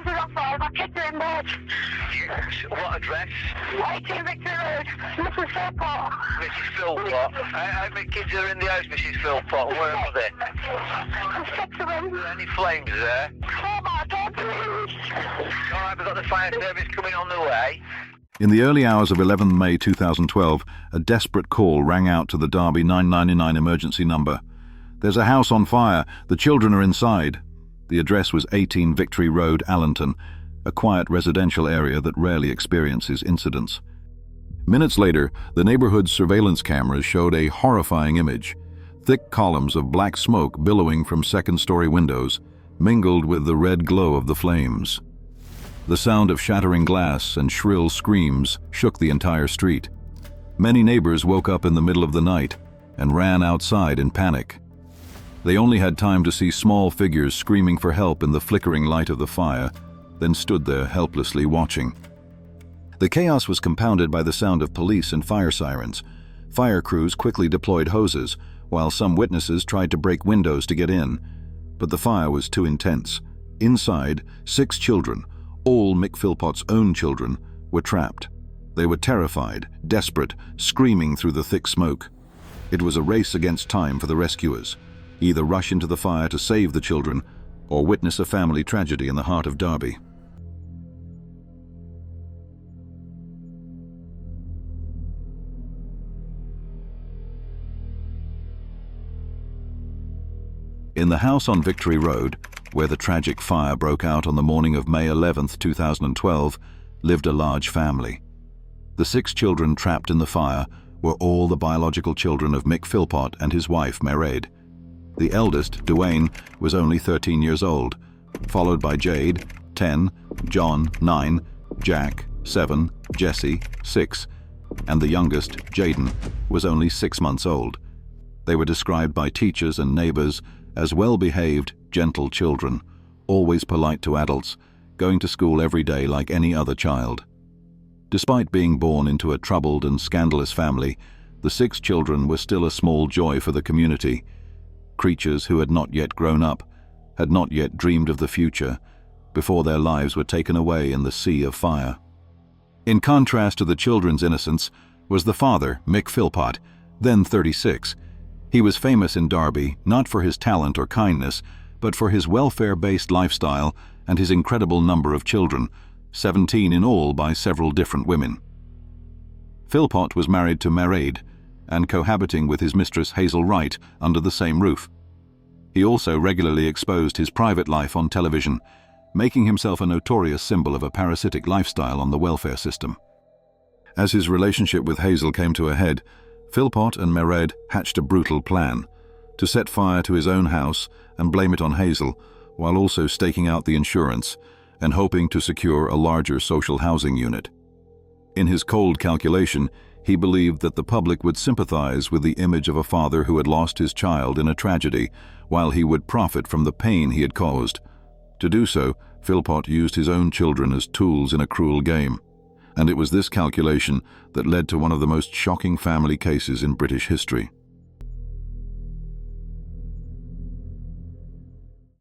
house is on fire. My kids are in bed. Yes. What address? 18 Victory Road, Mrs. Philpott. Mrs. Philpott. How many kids are in the house, Mrs. Philpott? Where are they? There's 6 of them. Are there any flames there? Oh my God, please. All right, we've got the fire service coming on the way. In the early hours of 11 May 2012, a desperate call rang out to the Derby 999 emergency number. "There's a house on fire. The children are inside." The address was 18 Victory Road, Allenton, a quiet residential area that rarely experiences incidents. Minutes later, the neighborhood's surveillance cameras showed a horrifying image. Thick columns of black smoke billowing from second-story windows, mingled with the red glow of the flames. The sound of shattering glass and shrill screams shook the entire street. Many neighbors woke up in the middle of the night and ran outside in panic. They only had time to see small figures screaming for help in the flickering light of the fire, then stood there helplessly watching. The chaos was compounded by the sound of police and fire sirens. Fire crews quickly deployed hoses, while some witnesses tried to break windows to get in. But the fire was too intense. Inside, 6 children, all Mick Philpott's own children, were trapped. They were terrified, desperate, screaming through the thick smoke. It was a race against time for the rescuers. Either rush into the fire to save the children, or witness a family tragedy in the heart of Derby. In the house on Victory Road, where the tragic fire broke out on the morning of May 11, 2012, lived a large family. The 6 children trapped in the fire were all the biological children of Mick Philpott and his wife, Mairead. The eldest, Duane, was only 13 years old, followed by Jade, 10, John, 9, Jack, 7, Jesse, 6, and the youngest, Jaden, was only 6 months old. They were described by teachers and neighbors as well-behaved, gentle children, always polite to adults, going to school every day like any other child. Despite being born into a troubled and scandalous family, the 6 children were still a small joy for the community. Creatures who had not yet grown up, had not yet dreamed of the future, before their lives were taken away in the sea of fire. In contrast to the children's innocence was the father, Mick Philpott, then 36. He was famous in Derby not for his talent or kindness, but for his welfare-based lifestyle and his incredible number of children, 17 in all by several different women. Philpott was married to Mairead and cohabiting with his mistress Hazel Wright under the same roof. He also regularly exposed his private life on television, making himself a notorious symbol of a parasitic lifestyle on the welfare system. As his relationship with Hazel came to a head, Philpott and Mairead hatched a brutal plan to set fire to his own house and blame it on Hazel, while also staking out the insurance and hoping to secure a larger social housing unit. In his cold calculation, he believed that the public would sympathize with the image of a father who had lost his child in a tragedy, while he would profit from the pain he had caused. To do so, Philpott used his own children as tools in a cruel game. And it was this calculation that led to one of the most shocking family cases in British history.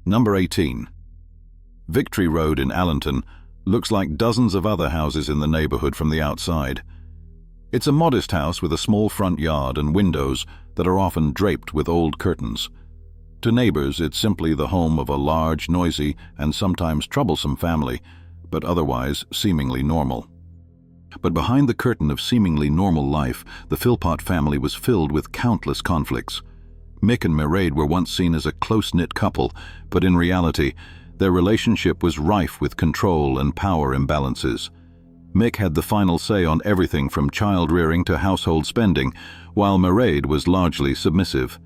Number 18. Victory Road in Allenton looks like dozens of other houses in the neighborhood from the outside. It's a modest house with a small front yard and windows that are often draped with old curtains. To neighbors, it's simply the home of a large, noisy, and sometimes troublesome family, but otherwise seemingly normal. But behind the curtain of seemingly normal life, the Philpott family was filled with countless conflicts. Mick and Mairead were once seen as a close-knit couple, but in reality, their relationship was rife with control and power imbalances. Mick had the final say on everything from child-rearing to household spending, while Mairead was largely submissive.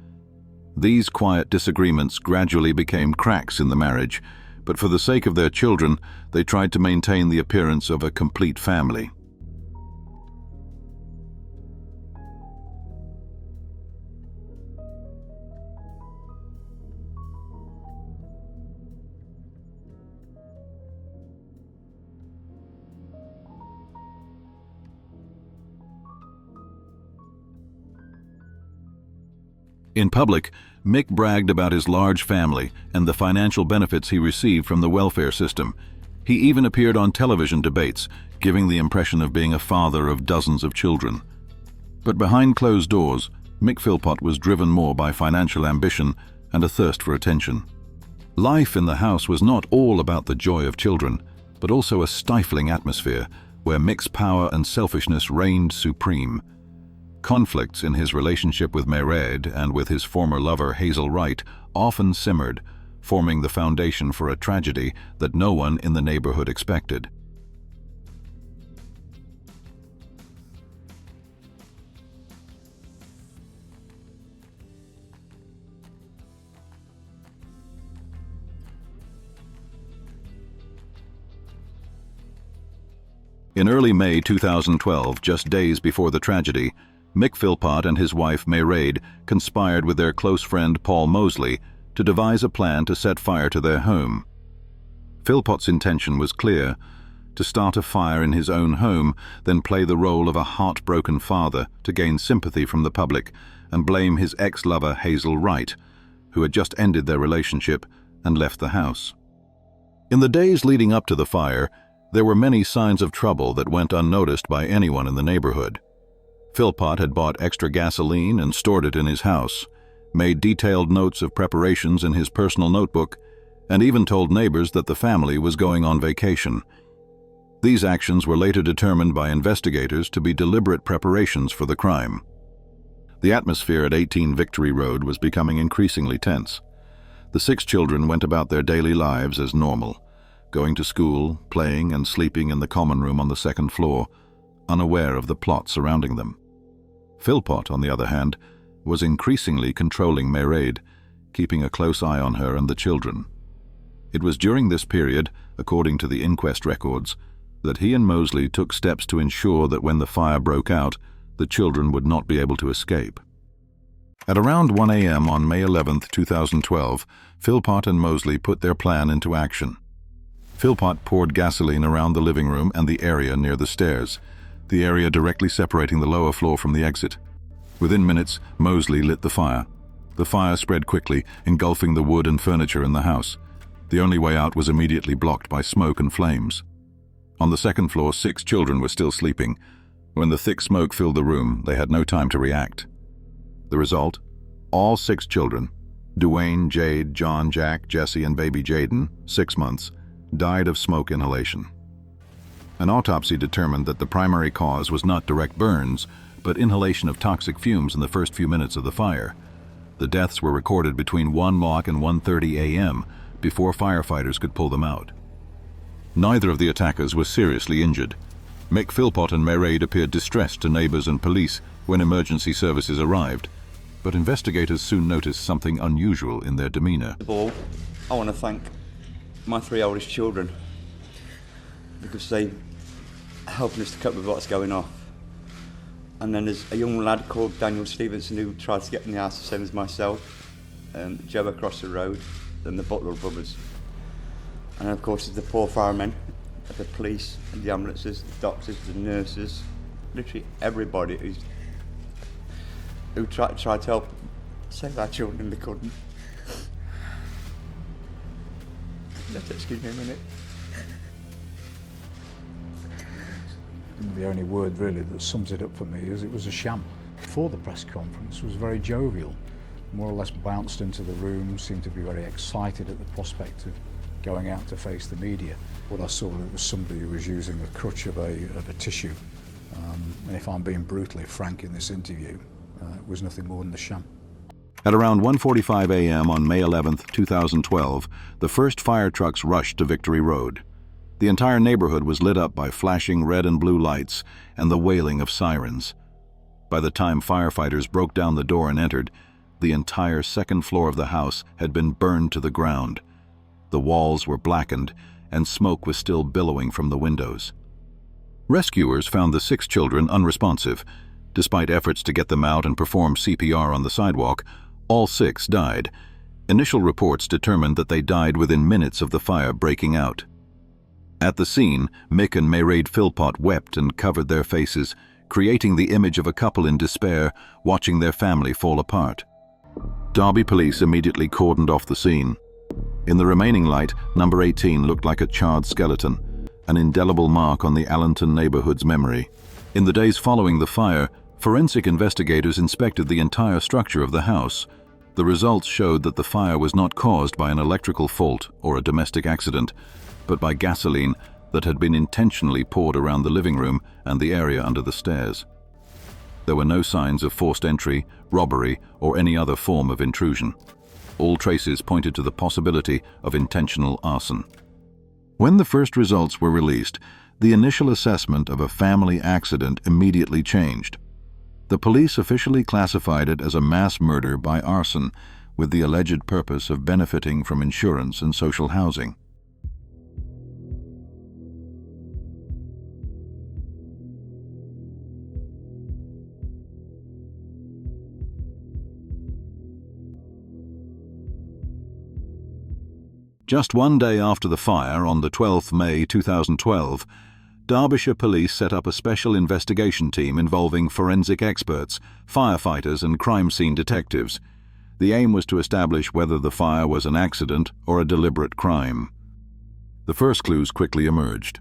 These quiet disagreements gradually became cracks in the marriage, but for the sake of their children, they tried to maintain the appearance of a complete family. In public, Mick bragged about his large family and the financial benefits he received from the welfare system. He even appeared on television debates, giving the impression of being a father of dozens of children. But behind closed doors, Mick Philpott was driven more by financial ambition and a thirst for attention. Life in the house was not all about the joy of children, but also a stifling atmosphere where Mick's power and selfishness reigned supreme. Conflicts in his relationship with Mairead and with his former lover Hazel Wright often simmered, forming the foundation for a tragedy that no one in the neighborhood expected. In early May 2012, just days before the tragedy, Mick Philpott and his wife Mairead conspired with their close friend Paul Mosley to devise a plan to set fire to their home. Philpott's intention was clear: to start a fire in his own home, then play the role of a heartbroken father to gain sympathy from the public and blame his ex-lover Hazel Wright, who had just ended their relationship and left the house. In the days leading up to the fire, there were many signs of trouble that went unnoticed by anyone in the neighborhood. Philpott had bought extra gasoline and stored it in his house, made detailed notes of preparations in his personal notebook, and even told neighbors that the family was going on vacation. These actions were later determined by investigators to be deliberate preparations for the crime. The atmosphere at 18 Victory Road was becoming increasingly tense. The 6 children went about their daily lives as normal, going to school, playing and sleeping in the common room on the second floor, unaware of the plot surrounding them. Philpott, on the other hand, was increasingly controlling Mairead, keeping a close eye on her and the children. It was during this period, according to the inquest records, that he and Mosley took steps to ensure that when the fire broke out, the children would not be able to escape. At around 1 a.m. on May 11, 2012, Philpott and Mosley put their plan into action. Philpott poured gasoline around the living room and the area near the stairs, the area directly separating the lower floor from the exit. Within minutes, Mosley lit the fire. The fire spread quickly, engulfing the wood and furniture in the house. The only way out was immediately blocked by smoke and flames. On the second floor, 6 children were still sleeping. When the thick smoke filled the room, they had no time to react. The result? All 6 children, Duane, Jade, John, Jack, Jesse, and baby Jaden, 6 months, died of smoke inhalation. An autopsy determined that the primary cause was not direct burns, but inhalation of toxic fumes in the first few minutes of the fire. The deaths were recorded between 1 o'clock and 1:30 a.m. before firefighters could pull them out. Neither of the attackers was seriously injured. Mick Philpott and Mairead appeared distressed to neighbors and police when emergency services arrived, but investigators soon noticed something unusual in their demeanor. I want to thank my 3 oldest children because they helping us to cope with what's going on. And then there's a young lad called Daniel Stevenson who tried to get in the house the same as myself, Joe across the road, then the Butler brothers. And of course there's the poor firemen, the police, and the ambulances, the doctors, the nurses, literally everybody who tried to help save our children and they couldn't. Excuse me a minute. The only word really that sums it up for me is it was a sham. Before the press conference was very jovial, more or less bounced into the room, seemed to be very excited at the prospect of going out to face the media. What I saw was somebody who was using a crutch of a tissue. And if I'm being brutally frank in this interview, it was nothing more than a sham. At around 1:45 a.m. on May 11, 2012, the first fire trucks rushed to Victory Road. The entire neighborhood was lit up by flashing red and blue lights and the wailing of sirens. By the time firefighters broke down the door and entered, the entire second floor of the house had been burned to the ground. The walls were blackened, and smoke was still billowing from the windows. Rescuers found the 6 children unresponsive. Despite efforts to get them out and perform CPR on the sidewalk, all 6 died. Initial reports determined that they died within minutes of the fire breaking out. At the scene, Mick and Mairead Philpott wept and covered their faces, creating the image of a couple in despair, watching their family fall apart. Derby police immediately cordoned off the scene. In the remaining light, number 18 looked like a charred skeleton, an indelible mark on the Allenton neighborhood's memory. In the days following the fire, forensic investigators inspected the entire structure of the house. The results showed that the fire was not caused by an electrical fault or a domestic accident, but by gasoline that had been intentionally poured around the living room and the area under the stairs. There were no signs of forced entry, robbery, or any other form of intrusion. All traces pointed to the possibility of intentional arson. When the first results were released, the initial assessment of a family accident immediately changed. The police officially classified it as a mass murder by arson, with the alleged purpose of benefiting from insurance and social housing. Just one day after the fire, on the 12th May 2012, Derbyshire Police set up a special investigation team involving forensic experts, firefighters and crime scene detectives. The aim was to establish whether the fire was an accident or a deliberate crime. The first clues quickly emerged.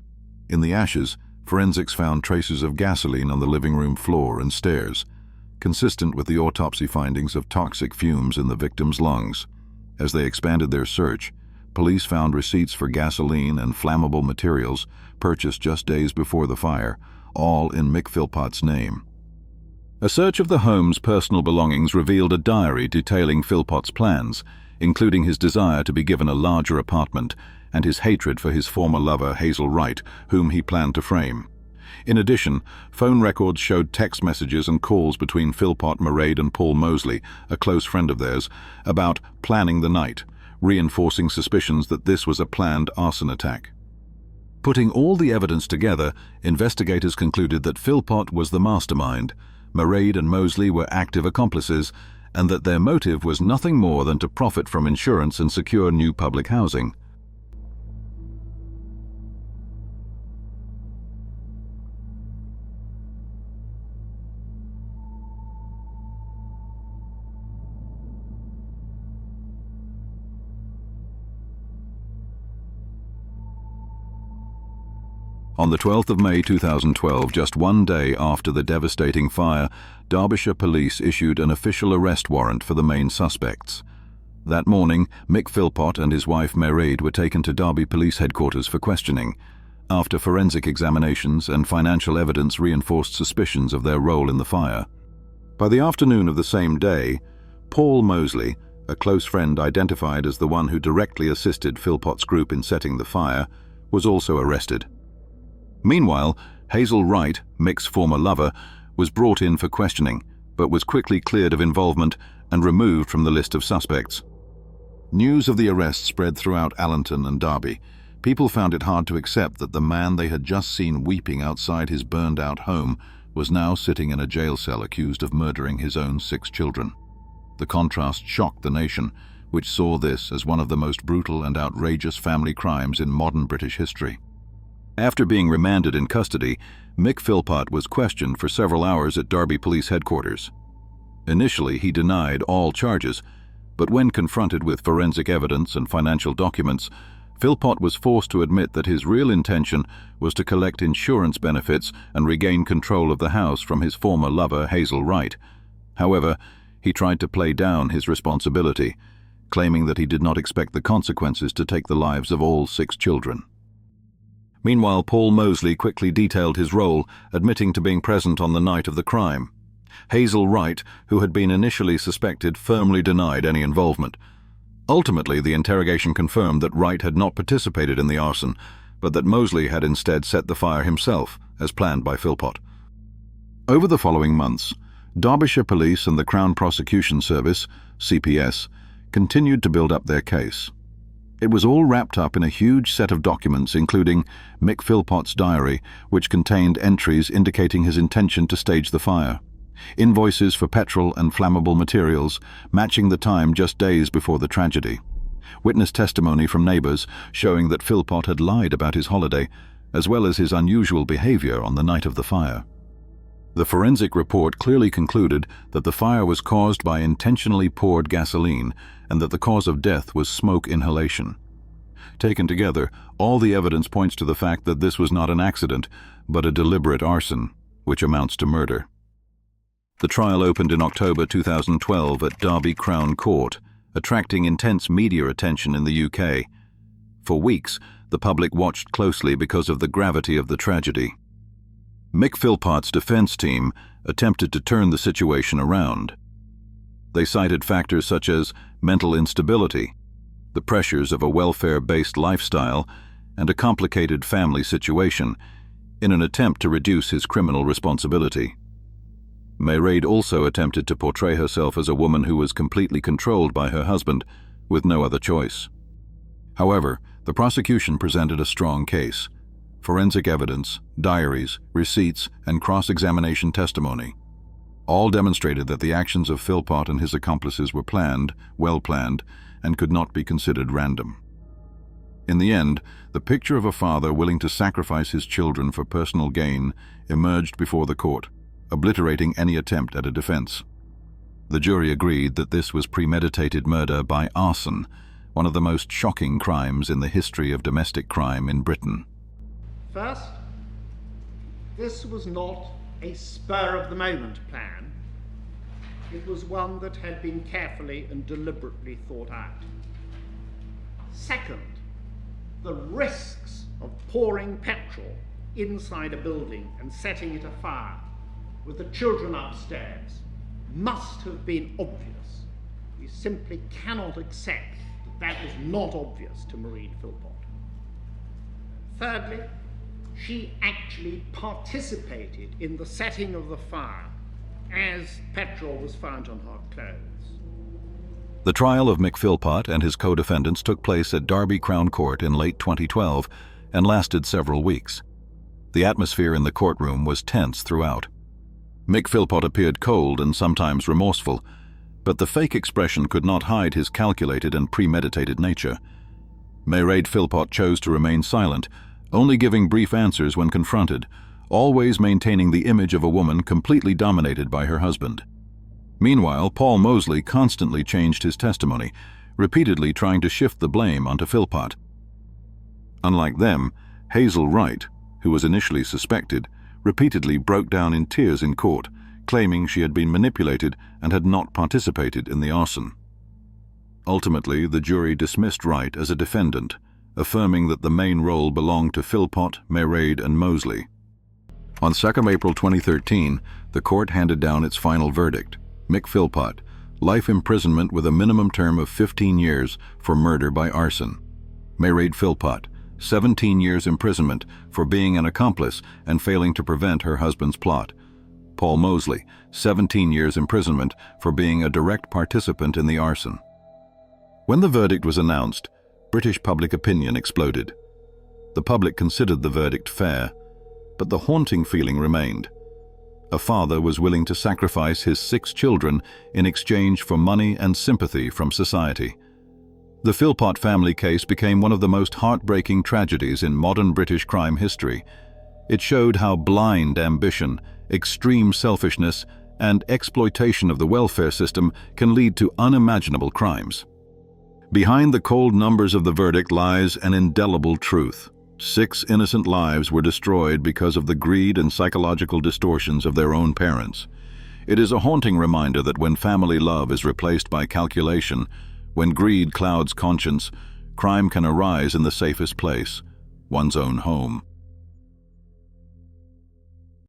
In the ashes, forensics found traces of gasoline on the living room floor and stairs, consistent with the autopsy findings of toxic fumes in the victim's lungs. As they expanded their search, police found receipts for gasoline and flammable materials purchased just days before the fire, all in Mick Philpott's name. A search of the home's personal belongings revealed a diary detailing Philpott's plans, including his desire to be given a larger apartment and his hatred for his former lover, Hazel Wright, whom he planned to frame. In addition, phone records showed text messages and calls between Philpott, Mairead and Paul Mosley, a close friend of theirs, about planning the night, reinforcing suspicions that this was a planned arson attack. Putting all the evidence together, investigators concluded that Philpott was the mastermind, Mairead and Mosley were active accomplices, and that their motive was nothing more than to profit from insurance and secure new public housing. On the 12th of May 2012, just one day after the devastating fire, Derbyshire Police issued an official arrest warrant for the main suspects. That morning, Mick Philpott and his wife Mairead were taken to Derby Police Headquarters for questioning, after forensic examinations and financial evidence reinforced suspicions of their role in the fire. By the afternoon of the same day, Paul Mosley, a close friend identified as the one who directly assisted Philpott's group in setting the fire, was also arrested. Meanwhile, Hazel Wright, Mick's former lover, was brought in for questioning, but was quickly cleared of involvement and removed from the list of suspects. News of the arrest spread throughout Allenton and Derby. People found it hard to accept that the man they had just seen weeping outside his burned-out home was now sitting in a jail cell accused of murdering his own 6 children. The contrast shocked the nation, which saw this as one of the most brutal and outrageous family crimes in modern British history. After being remanded in custody, Mick Philpott was questioned for several hours at Derby Police Headquarters. Initially, he denied all charges, but when confronted with forensic evidence and financial documents, Philpott was forced to admit that his real intention was to collect insurance benefits and regain control of the house from his former lover, Hazel Wright. However, he tried to play down his responsibility, claiming that he did not expect the consequences to take the lives of all 6 children. Meanwhile, Paul Mosley quickly detailed his role, admitting to being present on the night of the crime. Hazel Wright, who had been initially suspected, firmly denied any involvement. Ultimately, the interrogation confirmed that Wright had not participated in the arson, but that Mosley had instead set the fire himself, as planned by Philpott. Over the following months, Derbyshire Police and the Crown Prosecution Service, CPS, continued to build up their case. It was all wrapped up in a huge set of documents, including Mick Philpott's diary, which contained entries indicating his intention to stage the fire, invoices for petrol and flammable materials, matching the time just days before the tragedy, witness testimony from neighbors showing that Philpott had lied about his holiday, as well as his unusual behavior on the night of the fire. The forensic report clearly concluded that the fire was caused by intentionally poured gasoline, and that the cause of death was smoke inhalation. Taken together, all the evidence points to the fact that this was not an accident, but a deliberate arson, which amounts to murder. The trial opened in October 2012 at Derby Crown Court, attracting intense media attention in the UK. For weeks, the public watched closely because of the gravity of the tragedy. Mick Philpott's defense team attempted to turn the situation around. They cited factors such as mental instability, the pressures of a welfare-based lifestyle, and a complicated family situation in an attempt to reduce his criminal responsibility. Mayraid also attempted to portray herself as a woman who was completely controlled by her husband, with no other choice. However, the prosecution presented a strong case. Forensic evidence, diaries, receipts, and cross-examination testimony all demonstrated that the actions of Philpott and his accomplices were planned, well planned, and could not be considered random. In the end, the picture of a father willing to sacrifice his children for personal gain emerged before the court, obliterating any attempt at a defense. The jury agreed that this was premeditated murder by arson, one of the most shocking crimes in the history of domestic crime in Britain. First, this was not a spur-of-the-moment plan. It was one that had been carefully and deliberately thought out. Second, the risks of pouring petrol inside a building and setting it afire with the children upstairs must have been obvious. We simply cannot accept that that was not obvious to Maureen Philpott. Thirdly, she actually participated in the setting of the fire as petrol was found on her clothes. The trial of Mick Philpott and his co-defendants took place at Derby Crown Court in late 2012 and lasted several weeks. The atmosphere in the courtroom was tense throughout. Mick Philpott appeared cold and sometimes remorseful, but the fake expression could not hide his calculated and premeditated nature. Mayraid Philpott chose to remain silent, only giving brief answers when confronted, always maintaining the image of a woman completely dominated by her husband. Meanwhile, Paul Mosley constantly changed his testimony, repeatedly trying to shift the blame onto Philpott. Unlike them, Hazel Wright, who was initially suspected, repeatedly broke down in tears in court, claiming she had been manipulated and had not participated in the arson. Ultimately, the jury dismissed Wright as a defendant, affirming that the main role belonged to Philpott, Mayraid, and Mosley. On 2nd April 2013, the court handed down its final verdict: Mick Philpott, life imprisonment with a minimum term of 15 years for murder by arson. Mayraid Philpott, 17 years imprisonment for being an accomplice and failing to prevent her husband's plot. Paul Mosley, 17 years imprisonment for being a direct participant in the arson. When the verdict was announced, British public opinion exploded. The public considered the verdict fair, but the haunting feeling remained. A father was willing to sacrifice his 6 children in exchange for money and sympathy from society. The Philpott family case became one of the most heartbreaking tragedies in modern British crime history. It showed how blind ambition, extreme selfishness, and exploitation of the welfare system can lead to unimaginable crimes. Behind the cold numbers of the verdict lies an indelible truth. 6 innocent lives were destroyed because of the greed and psychological distortions of their own parents. It is a haunting reminder that when family love is replaced by calculation, when greed clouds conscience, crime can arise in the safest place, one's own home.